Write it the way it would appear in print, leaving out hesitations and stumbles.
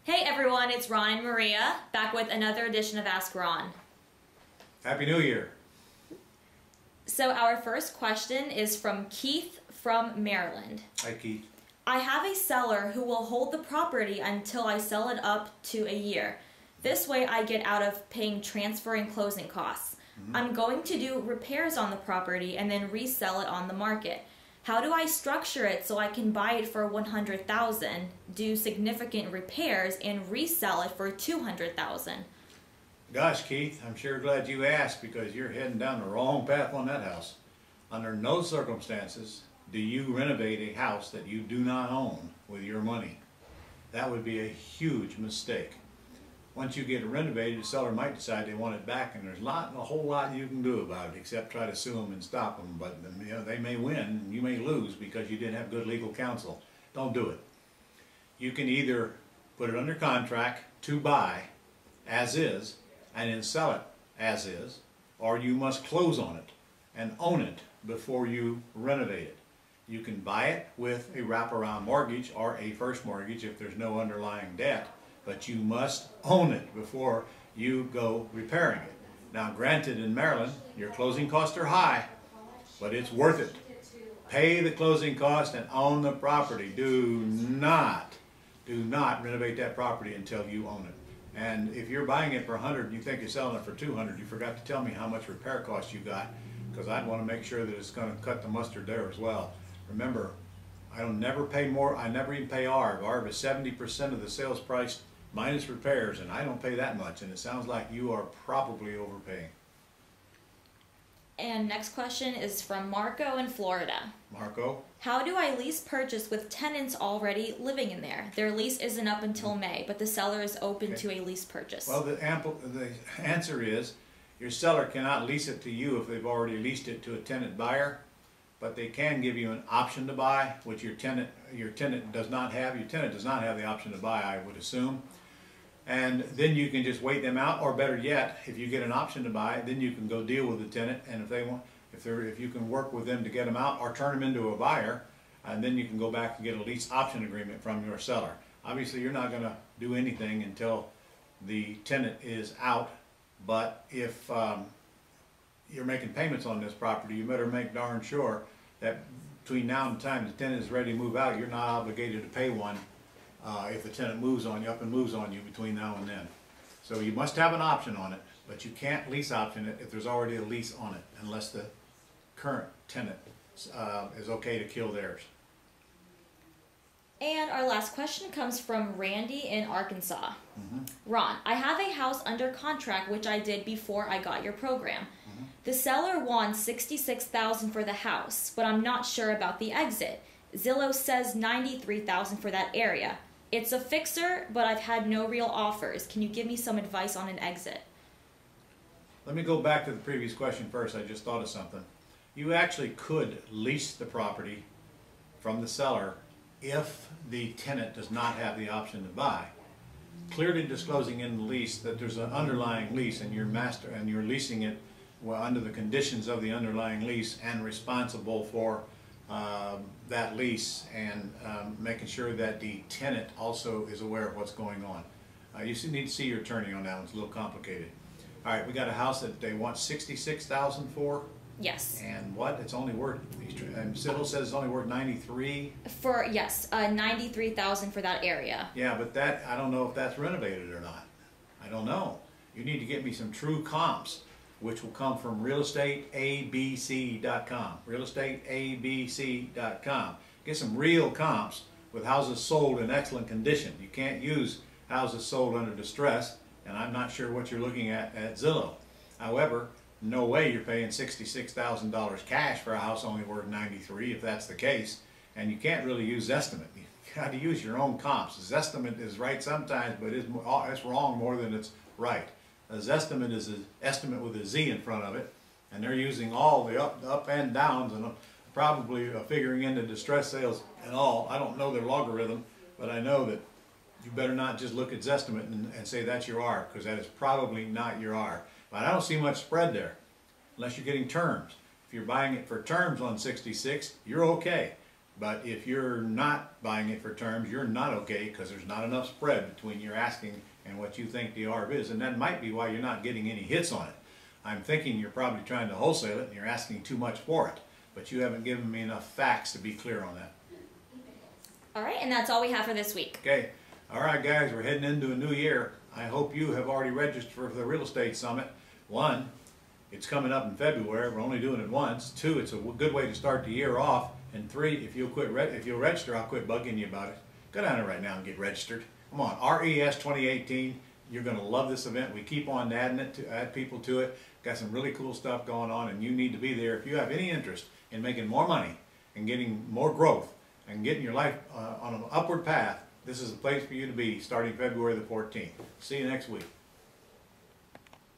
Hey everyone, it's Ron and Maria, back with another edition of Ask Ron. Happy New Year. So our first question is from Keith from Maryland. Hi, Keith. I have a seller who will hold the property until I sell it up to a year. This way I get out of paying transfer and closing costs. I'm going to do repairs on the property and then resell it on the market. How do I structure it so I can buy it for $100,000, do significant repairs, and resell it for $200,000? Gosh, Keith, I'm sure glad you asked because you're heading down the wrong path on that house. Under no circumstances do you renovate a house that you do not own with your money. That would be a huge mistake. Once you get it renovated, the seller might decide they want it back, and there's a whole lot you can do about it except try to sue them and stop them. But you know, they may win and you may lose because you didn't have good legal counsel. Don't do it. You can either put it under contract to buy as is and then sell it as is, or you must close on it and own it before you renovate it. You can buy it with a wraparound mortgage or a first mortgage if there's no underlying debt. But you must own it before you go repairing it. Now granted, in Maryland, your closing costs are high, but it's worth it. Pay the closing cost and own the property. Do not renovate that property until you own it. And if you're buying it for $100 and you think you're selling it for $200, you forgot to tell me how much repair costs you got, because I'd want to make sure that it's going to cut the mustard there as well. Remember, I don't never pay more. I never even pay ARV. ARV is 70% of the sales price minus repairs, and I don't pay that much, and it sounds like you are probably overpaying. And next question is from Marcco in Florida. Marco? How do I lease purchase with tenants already living in there? Their lease isn't up until May, but the seller is open to a lease purchase. Well, the answer is your seller cannot lease it to you if they've already leased it to a tenant buyer, but they can give you an option to buy, which your tenant does not have. Your tenant does not have the option to buy, I would assume. And then you can just wait them out, or better yet, if you get an option to buy, then you can go deal with the tenant, and if you can work with them to get them out or turn them into a buyer, and then you can go back and get a lease option agreement from your seller. Obviously, you're not going to do anything until the tenant is out, but if you're making payments on this property, you better make darn sure that between now and the time the tenant is ready to move out, you're not obligated to pay one if the tenant moves on you, up and moves on you between now and then. So you must have an option on it, but you can't lease option it if there's already a lease on it, unless the current tenant is okay to kill theirs. And our last question comes from Randy in Arkansas. Ron, I have a house under contract, which I did before I got your program. The seller wants $66,000 for the house, but I'm not sure about the exit. Zillow says $93,000 for that area. It's a fixer, but I've had no real offers. Can you give me some advice on an exit? Let me go back to the previous question first. I just thought of something. You actually could lease the property from the seller if the tenant does not have the option to buy, clearly disclosing in the lease that there's an underlying lease and you're leasing it under the conditions of the underlying lease and responsible for that lease, and making sure that the tenant also is aware of what's going on. You need to see your attorney on that one. It's a little complicated. All right, we got a house that they want $66,000 for. Yes. And what? It's only worth. Zillow says it's only worth 93. For $93,000 for that area. Yeah, but that I don't know if that's renovated or not. I don't know. You need to get me some true comps, which will come from realestateabc.com. Realestateabc.com. Get some real comps with houses sold in excellent condition. You can't use houses sold under distress, and I'm not sure what you're looking at Zillow. However, no way you're paying $66,000 cash for a house only worth $93 if that's the case, and you can't really use estimate. You got to use your own comps. Zestimate is right sometimes, but it's wrong more than it's right. A Zestimate is an estimate with a Z in front of it, and they're using all the up and downs and probably figuring in the distress sales and all. I don't know their logarithm, but I know that you better not just look at Zestimate and say that's your R, because that is probably not your R. But I don't see much spread there, unless you're getting terms. If you're buying it for terms on 66, you're okay. But if you're not buying it for terms, you're not okay, because there's not enough spread between your asking and what you think the ARV is, and that might be why you're not getting any hits on it. I'm thinking you're probably trying to wholesale it and you're asking too much for it, but you haven't given me enough facts to be clear on that. All right, and that's all we have for this week. Okay, all right guys, we're heading into a new year. I hope you have already registered for the real estate summit. 1, it's coming up in February. We're only doing it once. 2, it's a good way to start the year off. And 3, if you'll register, I'll quit bugging you about it. Go down there right now and get registered. Come on, RES 2018. You're going to love this event. We keep on add people to it. Got some really cool stuff going on, and you need to be there if you have any interest in making more money and getting more growth and getting your life on an upward path. This is the place for you to be starting February the 14th. See you next week.